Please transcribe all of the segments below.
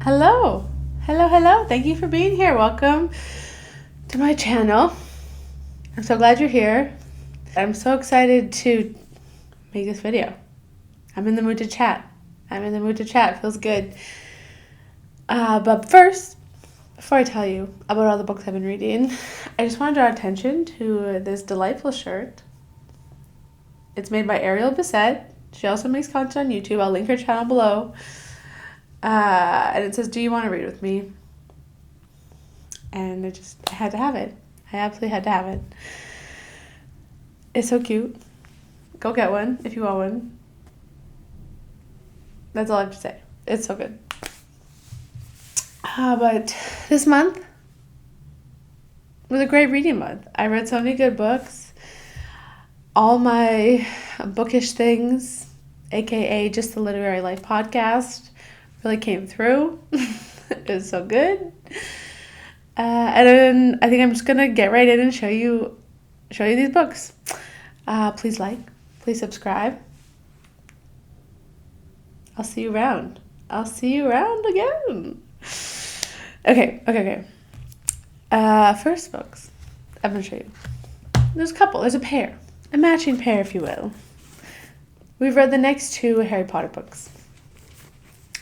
Hello. Hello. Thank you for being here. Welcome to my channel. I'm so glad you're here. I'm so excited to make this video. I'm in the mood to chat. Feels good. But first, before I tell you about all the books I've been reading, I just want to draw attention to this delightful shirt. It's made by Ariel Bissett. She also makes content on YouTube. I'll link her channel below. And it says, "Do you want to read with me?" And I had to have it. I absolutely had to have it. It's so cute. Go get one if you want one. That's all I have to say. It's so good. But this month was a great reading month. I read so many good books. All my bookish things, aka just the Literary Life podcast, really came through. It was so good. And then I think I'm just gonna get right in and show you these books. Please like, please subscribe. I'll see you around. Again. Okay. First books I'm gonna show you. There's a couple. There's a matching pair, if you will. We've read the next two Harry Potter books.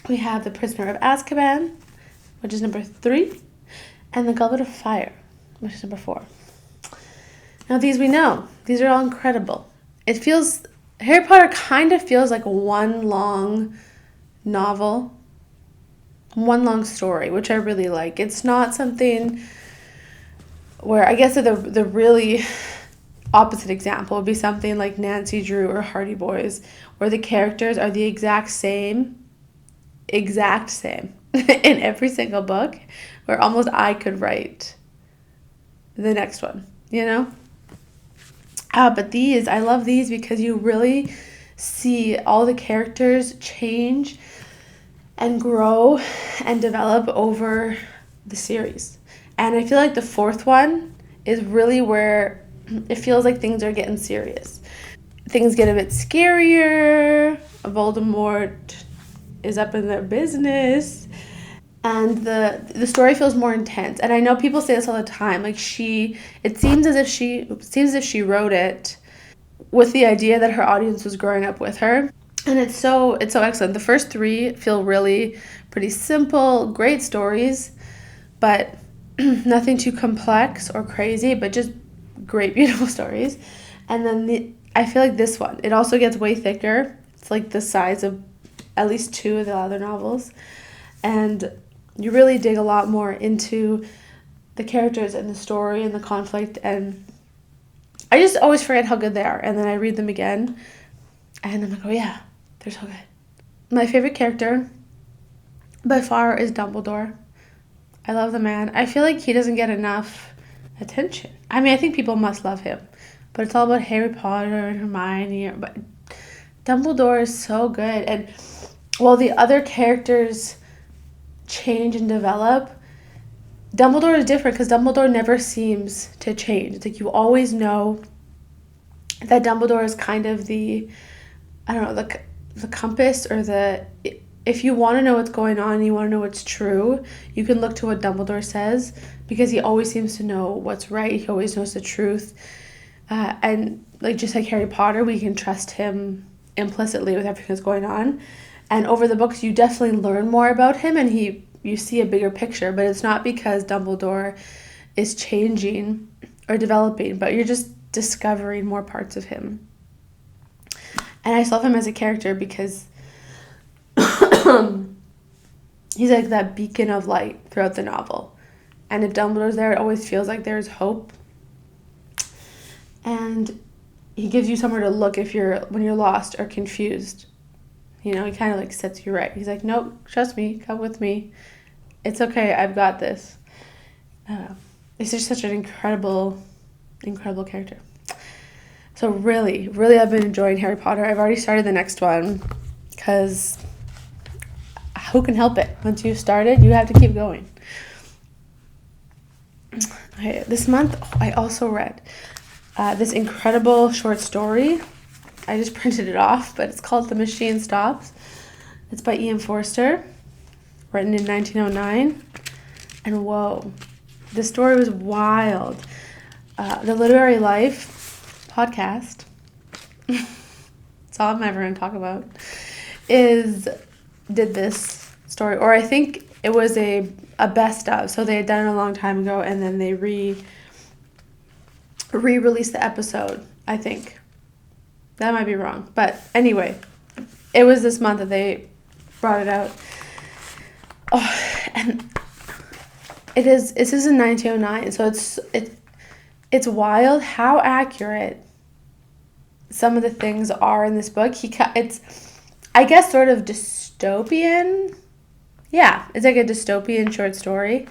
We have The Prisoner of Azkaban, which is number 3, and The Goblet of Fire, which is number 4. Now these we know. These are all incredible. Harry Potter kind of feels like one long novel, one long story, which I really like. It's not something where, I guess the really opposite example would be something like Nancy Drew or Hardy Boys, where the characters are the exact same in every single book, where almost I could write the next one, you know? But I love these because you really see all the characters change and grow and develop over the series. And I feel like the 4th one is really where it feels like things are getting serious. Things get a bit scarier. Voldemort is up in their business. And the story feels more intense. And I know people say this all the time. Like it seems as if she wrote it with the idea that her audience was growing up with her. And it's so excellent. The first 3 feel really pretty simple, great stories, but nothing too complex or crazy, but just great, beautiful stories. And then I feel like this one, it also gets way thicker. It's like the size of at least 2 of the other novels. And you really dig a lot more into the characters and the story and the conflict, and I just always forget how good they are, and then I read them again and I'm like, oh yeah, they're so good. My favorite character by far is Dumbledore. I love the man. I feel like he doesn't get enough attention. I mean, I think people must love him, but it's all about Harry Potter and Hermione, but Dumbledore is so good. And while the other characters change and develop, Dumbledore is different because Dumbledore never seems to change. It's like you always know that Dumbledore is kind of the compass, or if you want to know what's going on and you want to know what's true, you can look to what Dumbledore says, because he always seems to know what's right. He always knows the truth. And like just like Harry Potter, we can trust him implicitly with everything that's going on. And over the books, you definitely learn more about him, and you see a bigger picture, but it's not because Dumbledore is changing or developing, but you're just discovering more parts of him. And I love him as a character because he's like that beacon of light throughout the novel. And if Dumbledore's there, it always feels like there's hope. And he gives you somewhere to look when you're lost or confused. You know, he kind of like sets you right. He's like, nope, trust me, come with me. It's okay, I've got this. It's just such an incredible character. So really, I've been enjoying Harry Potter. I've already started the next one because who can help it? Once you've started, you have to keep going. Okay, this month, I also read this incredible short story. I just printed it off, but it's called The Machine Stops. It's by Ian Forster. written in 1909. And whoa, the story was wild. The Literary Life podcast, that's all I'm ever going to talk about, did this story, or I think it was a best of. So they had done it a long time ago, and then they re-released the episode, I think. That might be wrong. But anyway, it was this month that they brought it out. Oh, and this is in 1909, so it's wild how accurate some of the things are in this book. It's, I guess, sort of dystopian. Yeah, it's like a dystopian short story.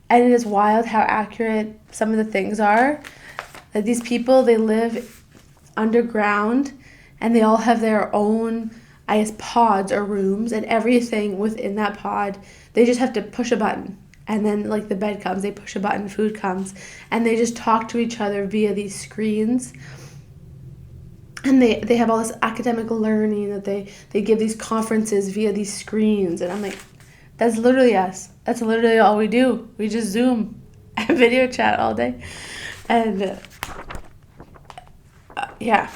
And it is wild how accurate some of the things are. Like, these people, they live underground, and they all have their own, I guess, pods or rooms, and everything within that pod, they just have to push a button. And then, like, the bed comes, they push a button, food comes, and they just talk to each other via these screens. And they have all this academic learning that they give these conferences via these screens. And I'm like, that's literally us. That's literally all we do. We just Zoom and video chat all day. And yeah,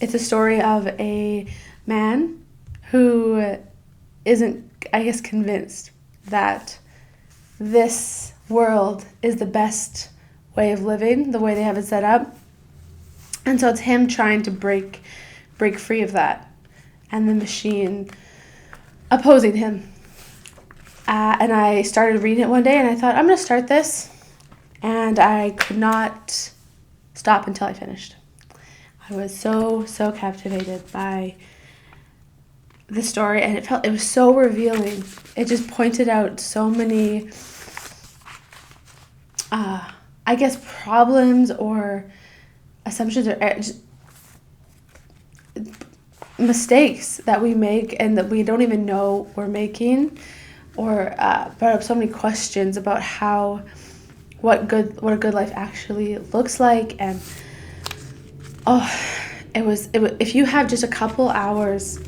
it's a story of a man who isn't, I guess, convinced that this world is the best way of living, the way they have it set up. And so it's him trying to break free of that, and the machine opposing him. And I started reading it one day, and I thought, I'm going to start this. And I could not stop until I finished. I was so captivated by the story, and it was so revealing. It just pointed out so many, I guess, problems or assumptions or just mistakes that we make and that we don't even know we're making, or brought up so many questions about what a good life actually looks like. And it was if you have just a couple hours,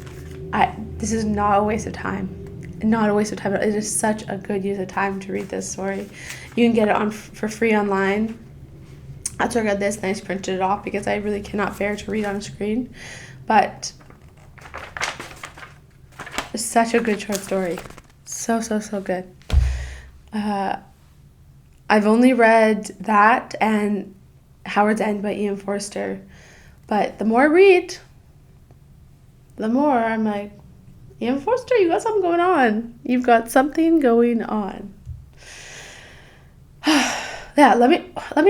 this is not a waste of time. Not a waste of time. It is such a good use of time to read this story. You can get it for free online. That's where I got this, and I just printed it off because I really cannot bear to read on a screen. But it's such a good short story. So good. I've only read that and Howard's End by Ian Forster. But the more I read, the more I'm like, Ian Forster, you got something going on. You've got something going on. Yeah, let me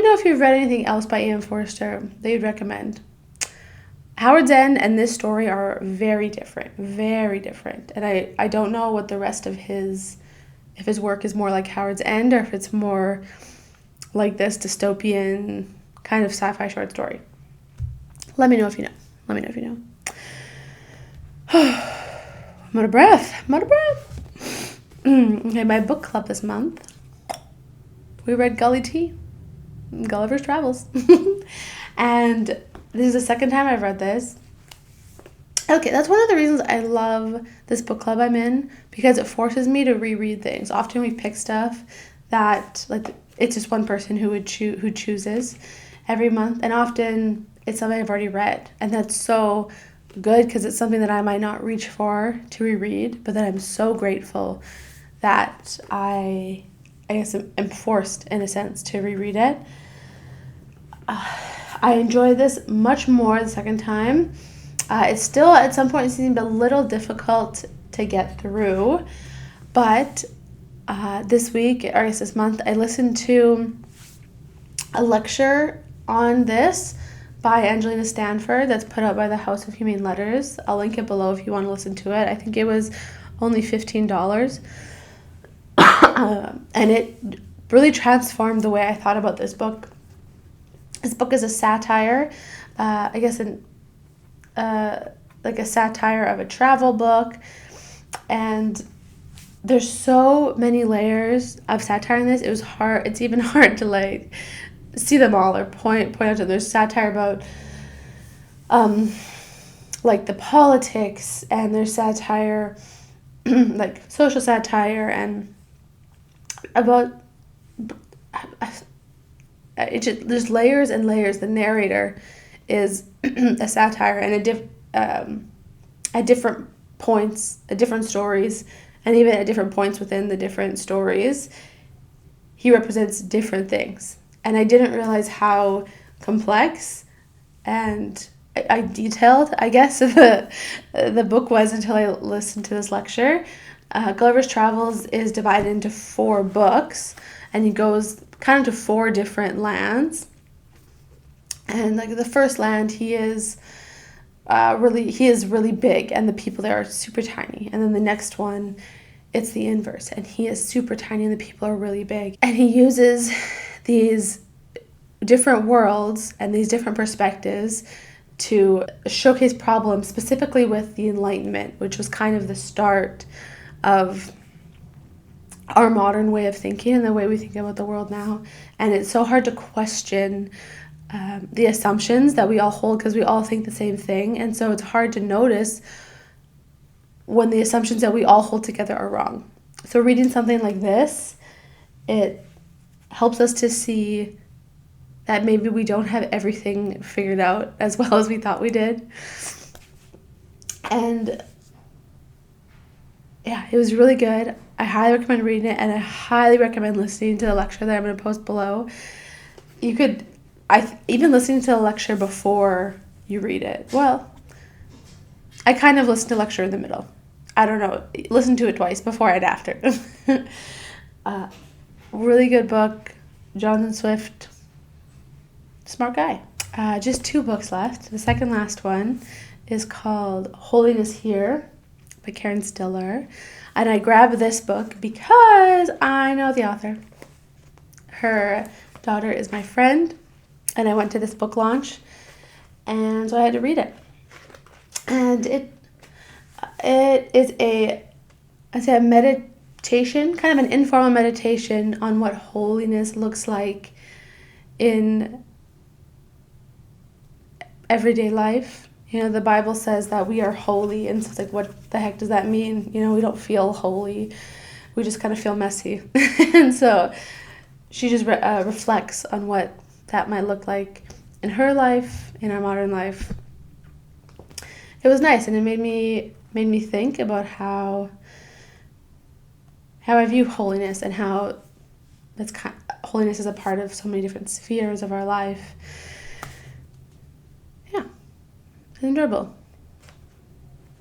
know if you've read anything else by Ian Forster that you'd recommend. Howard's End and this story are very different. And I don't know what the rest of his work is more like Howard's End, or if it's more like this dystopian kind of sci-fi short story. Let me know if you know. I'm out of breath. Okay, my book club this month, we read Gulliver's Travels. And this is the second time I've read this. Okay, that's one of the reasons I love this book club I'm in, because it forces me to reread things. Often we pick stuff that, like, it's just one person who chooses every month, and often it's something I've already read. And that's so good because it's something that I might not reach for to reread, but that I'm so grateful that I guess I'm forced, in a sense, to reread it. I enjoyed this much more the second time. It still, at some point, seemed a little difficult to get through, but this week, or I guess this month, I listened to a lecture on this by Angelina Stanford that's put out by the House of Humane Letters. I'll link it below if you want to listen to it. I think it was only $15. And it really transformed the way I thought about this book. This book is a satire, I guess, like a satire of a travel book, and there's so many layers of satire in this. It's even hard to like see them all or point out to. There's satire about like the politics, and there's satire like social satire and about there's layers and layers. The narrator is a satire and at different points, at different stories, and even at different points within the different stories, he represents different things. And I didn't realize how complex and I detailed, I guess, the book was until I listened to this lecture. Gulliver's Travels is divided into 4 books, and he goes kind of to 4 different lands. And like the first land, he is really big, and the people there are super tiny. And then the next one, it's the inverse, and he is super tiny, and the people are really big. And he uses these different worlds and these different perspectives to showcase problems, specifically with the Enlightenment, which was kind of the start of our modern way of thinking and the way we think about the world now. And it's so hard to question the assumptions that we all hold because we all think the same thing. And so it's hard to notice when the assumptions that we all hold together are wrong. So reading something like this, it helps us to see that maybe we don't have everything figured out as well as we thought we did. And yeah, it was really good. I highly recommend reading it, and I highly recommend listening to the lecture that I'm going to post below. Even listening to the lecture before you read it. Well, I kind of listened to the lecture in the middle. I don't know. Listen to it twice, before and after. Really good book. Jonathan Swift. Smart guy. Just 2 books left. The second last one is called Holiness Here by Karen Stiller. And I grabbed this book because I know the author. Her daughter is my friend, and I went to this book launch, and so I had to read it. And it is a meditation, kind of an informal meditation on what holiness looks like in everyday life. You know, the Bible says that we are holy, and so it's like, what the heck does that mean? You know, we don't feel holy. We just kind of feel messy. And so she just reflects on what that might look like in her life, in our modern life. It was nice, and it made me think about how I view holiness and how holiness is a part of so many different spheres of our life. Yeah, it's enjoyable.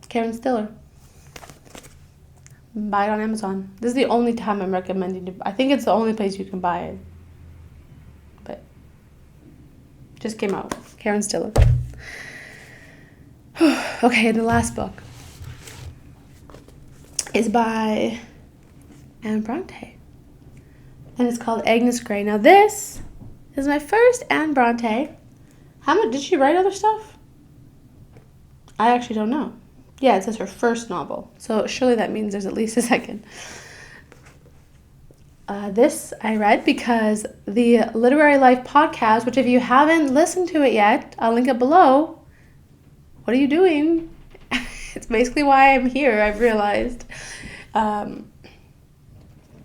Karen Stiller. Buy it on Amazon. This is the only time I'm recommending I think it's the only place you can buy it. But just came out. Karen Stiller. Okay, the last book is by Anne Bronte. And it's called Agnes Grey. Now this is my first Anne Bronte. How much did she write other stuff? I actually don't know. Yeah, it says her first novel. So surely that means there's at least a second. This I read because the Literary Life podcast, which if you haven't listened to it yet, I'll link it below. What are you doing? It's basically why I'm here, I've realized.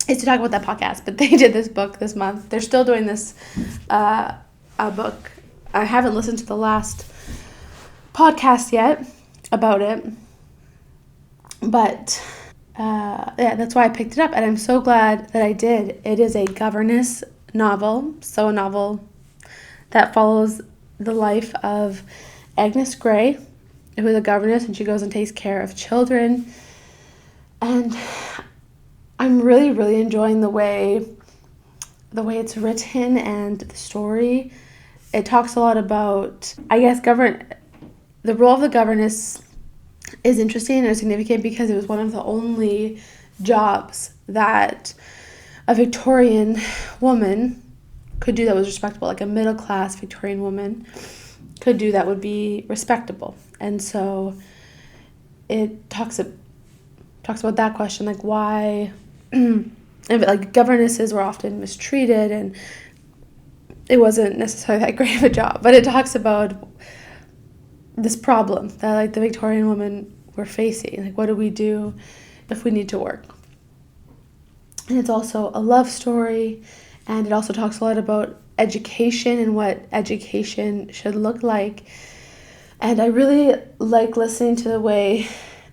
Is to talk about that podcast, but they did this book this month. They're still doing this book. I haven't listened to the last podcast yet about it, but yeah, that's why I picked it up, and I'm so glad that I did. It is a governess novel, so a novel that follows the life of Agnes Grey, who is a governess, and she goes and takes care of children. And I'm really, really enjoying the way it's written and the story. It talks a lot about, I guess, the role of the governess is interesting or significant because it was one of the only jobs that a Victorian woman could do that was respectable, like a middle-class Victorian woman could do that would be respectable. And so it talks about that question, like why, and like governesses were often mistreated, and it wasn't necessarily that great of a job. But it talks about this problem that like the Victorian women were facing, like what do we do if we need to work. And it's also a love story, and it also talks a lot about education and what education should look like. And I really like listening to the way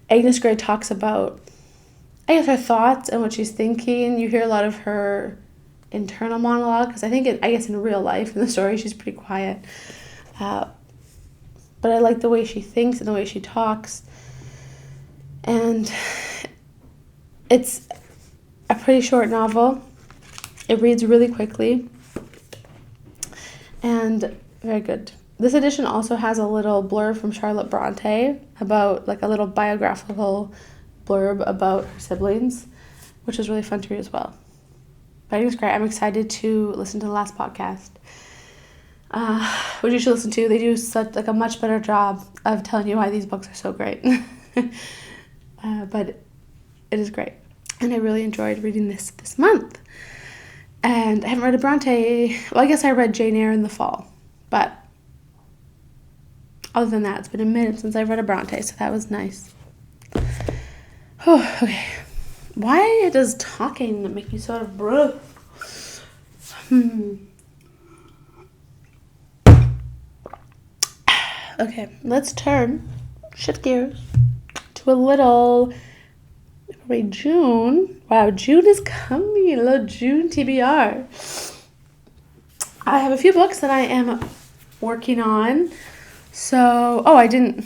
Agnes Gray talks about, I guess, her thoughts and what she's thinking. You hear a lot of her internal monologue, because I guess in real life, in the story, she's pretty quiet. But I like the way she thinks and the way she talks. And it's a pretty short novel. It reads really quickly. And very good. This edition also has a little blurb from Charlotte Bronte about, like, a little biographical blurb about her siblings, which is really fun to read as well. But I think it's great. I'm excited to listen to the last podcast, which you should listen to. They do such, like, a much better job of telling you why these books are so great. But it is great. And I really enjoyed reading this month. And I haven't read a Bronte. Well, I guess I read Jane Eyre in the fall. But other than that, it's been a minute since I've read a Bronte, so that was nice. Oh, okay. Why does talking make me sort of bruh? Okay, let's shift gears to a little, wait, June. Wow, June is coming. A little June TBR. I have a few books that I am working on. So, I need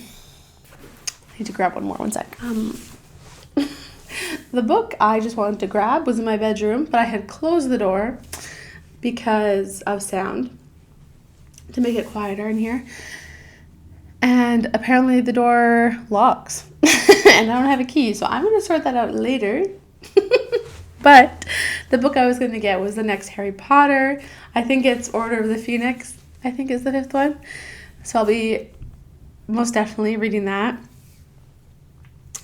to grab one sec. The book I just wanted to grab was in my bedroom, but I had closed the door because of sound to make it quieter in here. And apparently the door locks and I don't have a key, so I'm going to sort that out later. But the book I was going to get was the next Harry Potter. I think it's Order of the Phoenix, I think is the 5th one. So I'll be most definitely reading that.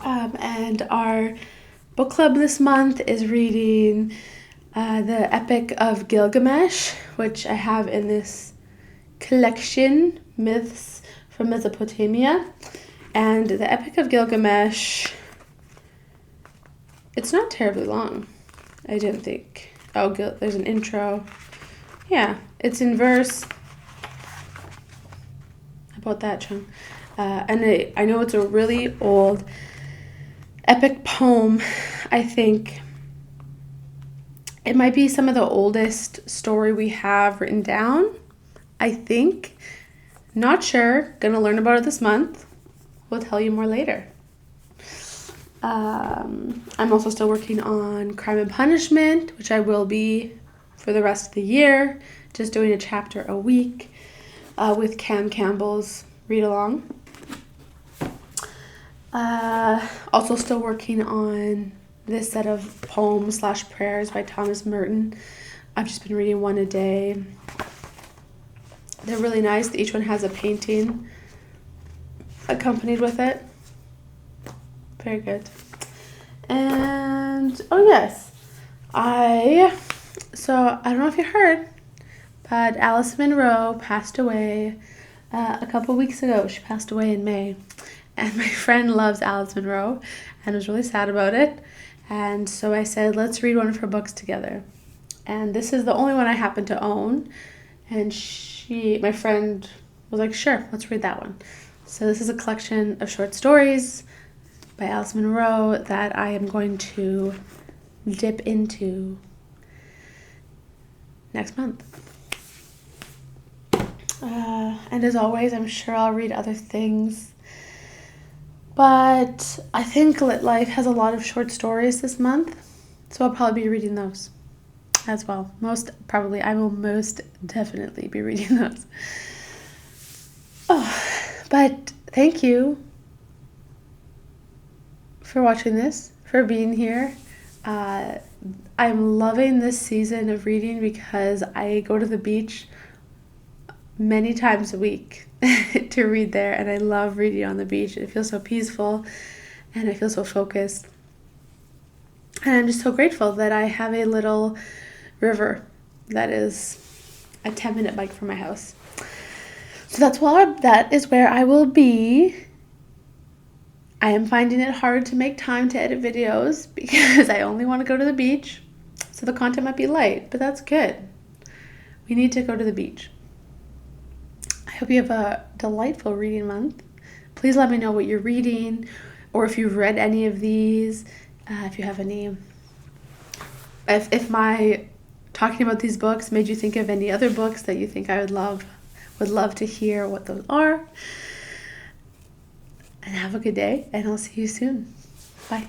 And our book club this month is reading the Epic of Gilgamesh, which I have in this collection, Myths from Mesopotamia. And the Epic of Gilgamesh, it's not terribly long, I didn't think. Oh, there's an intro. Yeah, it's in verse. About that chunk. And I know it's a really old epic poem. I think it might be some of the oldest story we have written down, I think. Not sure. Gonna learn about it this month. We'll tell you more later. I'm also still working on Crime and Punishment, which I will be for the rest of the year, just doing a chapter a week with Cam Campbell's read along. Also still working on this set of poems / prayers by Thomas Merton. I've just been reading one a day. They're really nice. Each one has a painting accompanied with it. Very good. And, oh yes, so I don't know if you heard, but Alice Munro passed away a couple weeks ago. She passed away in May. And my friend loves Alice Munro and was really sad about it. And so I said, let's read one of her books together. And this is the only one I happen to own. And my friend was like, sure, let's read that one. So this is a collection of short stories by Alice Munro that I am going to dip into next month. And as always, I'm sure I'll read other things. But I think Lit Life has a lot of short stories this month, so I'll probably be reading those as well. I will most definitely be reading those. But thank you for watching this, for being here. I'm loving this season of reading because I go to the beach many times a week to read there, and I love reading on the beach. It feels so peaceful and I feel so focused, and I'm just so grateful that I have a little river that is a 10-minute bike from my house. So that is where I will be I am finding it hard to make time to edit videos because I only want to go to the beach. So the content might be light, but that's good. We need to go to the beach. I hope you have a delightful reading month. Please let me know what you're reading, or if you've read any of these, if you have any. If my talking about these books made you think of any other books that you think I would love to hear what those are. And have a good day, and I'll see you soon. Bye.